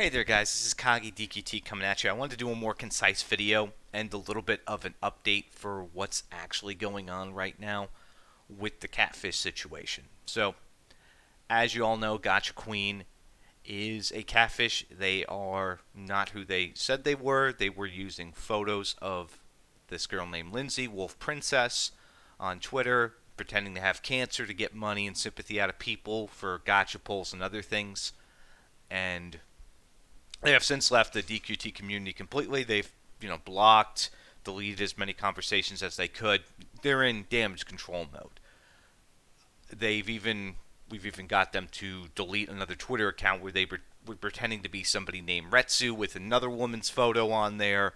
Hey there guys, this is Kagi DQT coming at you. I wanted to do a more concise video and a little bit of an update for what's actually going on right now with the catfish situation. So, as you all know, GachaQueen is a catfish. They are not who they said they were. They were using photos of this girl named Lindsay, Wolf Princess, on Twitter, pretending to have cancer to get money and sympathy out of people for gacha pulls and other things. And they have since left the DQT community completely. They've, blocked, deleted as many conversations as they could. They're in damage control mode. We've even got them to delete another Twitter account where they were pretending to be somebody named Retsu with another woman's photo on there.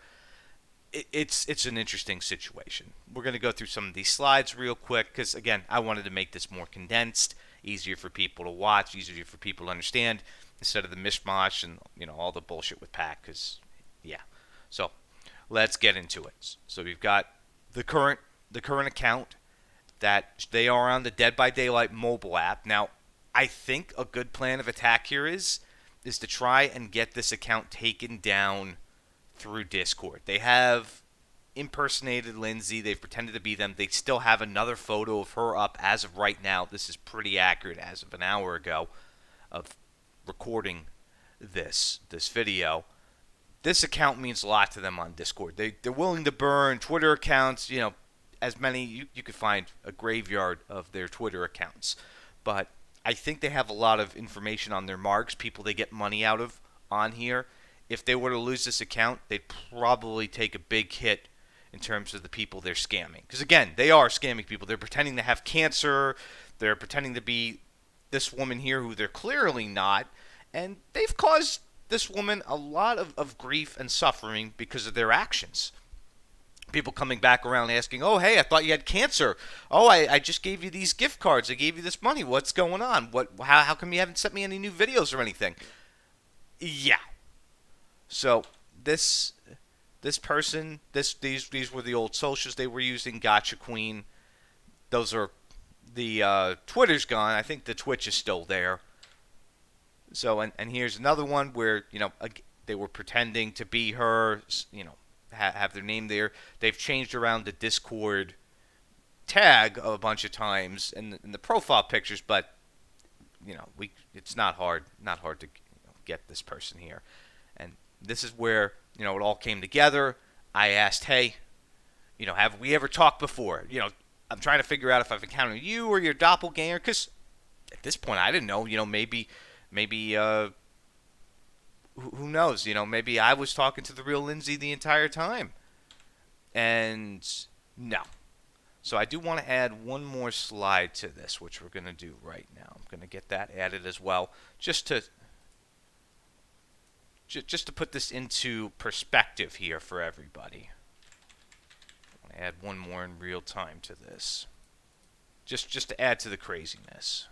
It's an interesting situation. We're going to go through some of these slides real quick because, again, I wanted to make this more condensed, easier for people to watch, easier for people to understand, instead of the mishmash and all the bullshit with Pack. Because so let's get into it. So we've got the current account that they are on the Dead by Daylight mobile app. Now, I think a good plan of attack here is to try and get this account taken down through Discord. They have impersonated Lindsay. They've pretended to be them. They still have another photo of her up as of right now. This is pretty accurate as of an hour ago of recording this video. This account means a lot to them on Discord. They're willing to burn Twitter accounts, as many. You could find a graveyard of their Twitter accounts. But I think they have a lot of information on their marks, people they get money out of on here. If they were to lose this account, they'd probably take a big hit in terms of the people they're scamming. Because, again, they are scamming people. They're pretending to have cancer. They're pretending to be this woman here who they're clearly not. And they've caused this woman a lot of grief and suffering because of their actions. People coming back around asking, oh, hey, I thought you had cancer. Oh, I just gave you these gift cards. I gave you this money. What's going on? How come you haven't sent me any new videos or anything? Yeah. So this person, these were the old socials they were using, GachaQueen. Those are the Twitter's gone. I think the Twitch is still there. So and here's another one where they were pretending to be her, have their name there. They've changed around the Discord tag a bunch of times in the profile pictures, but it's not hard to get this person here. And this is where it all came together. I asked, hey, have we ever talked before? I'm trying to figure out if I've encountered you or your doppelganger, because at this point I didn't know. Maybe who knows? Maybe I was talking to the real Lindsay the entire time. And no. So I do want to add one more slide to this, which we're going to do right now. I'm going to get that added as well, just to put this into perspective here for everybody. I want to add one more in real time to this, just to add to the craziness.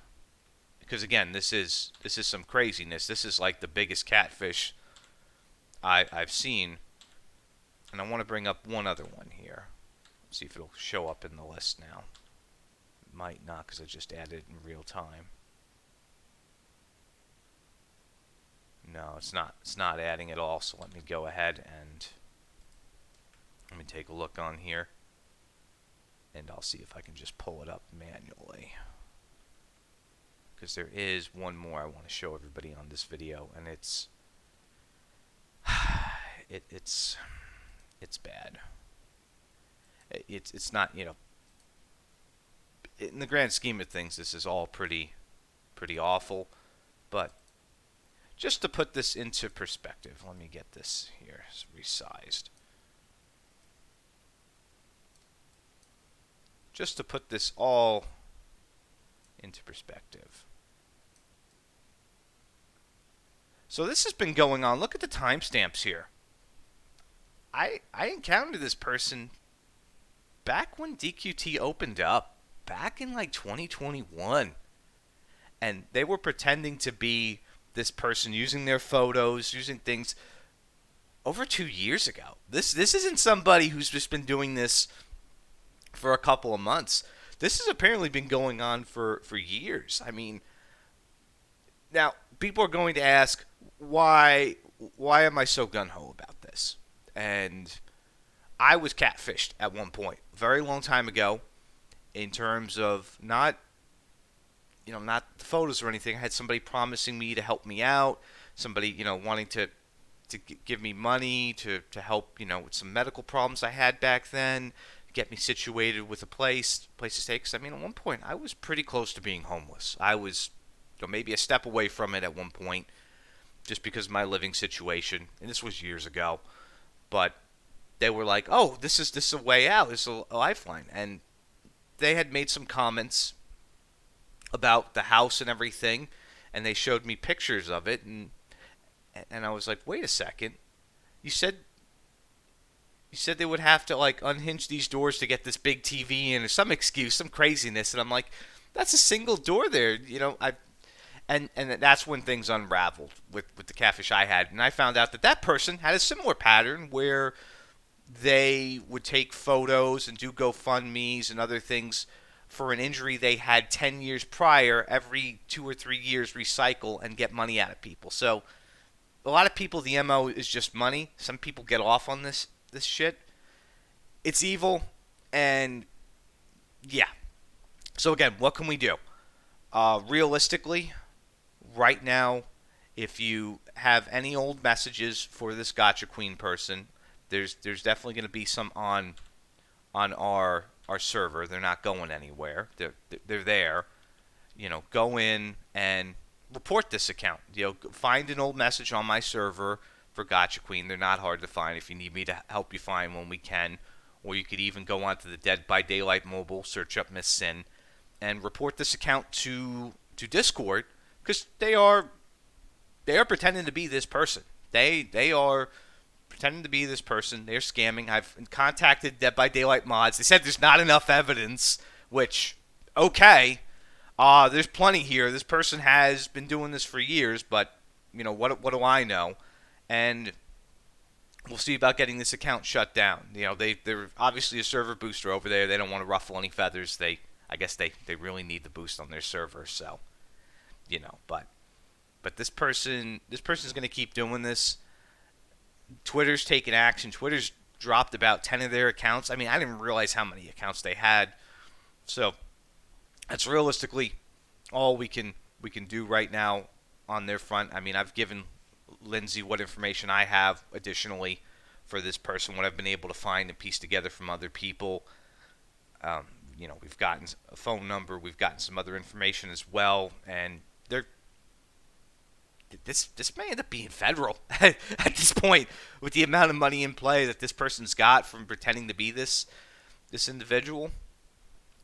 Because again, this is some craziness. This is like the biggest catfish I've seen. And I want to bring up one other one here. See if it'll show up in the list now. It might not, because I just added it in real time. No, it's not. It's not adding at all. So let me go ahead and let me take a look on here, and I'll see if I can just pull it up manually. Because there is one more I want to show everybody on this video, and it's bad. It's not, in the grand scheme of things, this is all pretty awful, but just to put this into perspective, let me get this here resized. Just to put this all into perspective. So this has been going on. Look at the timestamps here. I encountered this person back when DQT opened up, back in like 2021. And they were pretending to be this person, using their photos, using things over 2 years ago. This isn't somebody who's just been doing this for a couple of months. This has apparently been going on for years. I mean, now people are going to ask, why why am I so gun-ho about this? And I was catfished at one point, a very long time ago, in terms of not, not the photos or anything. I had somebody promising me to help me out, somebody, wanting to give me money to help, with some medical problems I had back then, get me situated with a place to stay. Because, at one point, I was pretty close to being homeless. I was, maybe a step away from it at one point, just because of my living situation. And this was years ago. But they were like, oh, this is a way out. This is a lifeline. And they had made some comments about the house and everything. And they showed me pictures of it. And I was like, wait a second. You said they would have to like unhinge these doors to get this big TV in, or some excuse, some craziness. And I'm like, that's a single door there. And that's when things unraveled with the catfish I had. And I found out that person had a similar pattern where they would take photos and do GoFundMes and other things for an injury they had 10 years prior, every 2 or 3 years recycle and get money out of people. So a lot of people, the MO is just money. Some people get off on this shit. It's evil, and yeah. So again, what can we do? Realistically, right now, if you have any old messages for this GachaQueen person, there's definitely going to be some on our server. They're not going anywhere. They're there. Go in and report this account. Find an old message on my server for GachaQueen. They're not hard to find. If you need me to help you find one, we can. Or you could even go onto the Dead by Daylight mobile, search up Miss Sin, and report this account to Discord, because they are pretending to be this person. They are pretending to be this person. They're scamming. I've contacted Dead by Daylight mods. They said there's not enough evidence, which, okay. There's plenty here. This person has been doing this for years, but, what do I know? And we'll see about getting this account shut down. They're obviously a server booster over there. They don't want to ruffle any feathers. I guess they really need the boost on their server, so, but this person's going to keep doing this. Twitter's taking action. Twitter's dropped about 10 of their accounts. I didn't realize how many accounts they had. So that's realistically all we can do right now on their front. I've given Lindsay what information I have additionally for this person, what I've been able to find and piece together from other people. We've gotten a phone number, we've gotten some other information as well, and this may end up being federal at this point with the amount of money in play that this person's got from pretending to be this individual.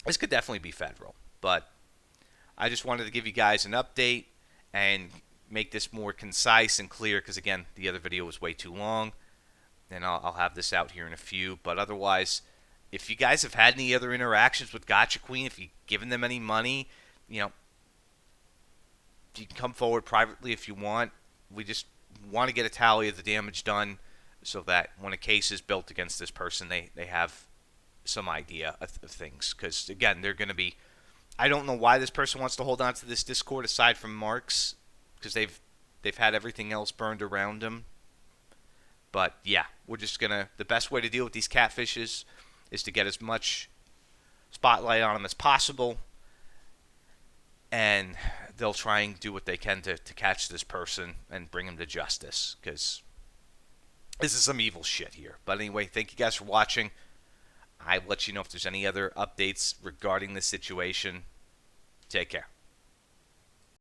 This could definitely be federal, but I just wanted to give you guys an update and make this more concise and clear, because again, the other video was way too long, and I'll have this out here in a few. But otherwise, if you guys have had any other interactions with GachaQueen, if you've given them any money, you can come forward privately if you want. We just want to get a tally of the damage done, so that when a case is built against this person, they have some idea of things. Because again, they're going to be, I don't know why this person wants to hold on to this Discord aside from Mark's, because they've had everything else burned around them. But yeah, we're just gonna, the best way to deal with these catfishes is to get as much spotlight on them as possible, and they'll try and do what they can to catch this person and bring him to justice, because this is some evil shit here. But anyway, thank you guys for watching. I'll let you know if there's any other updates regarding this situation. Take care.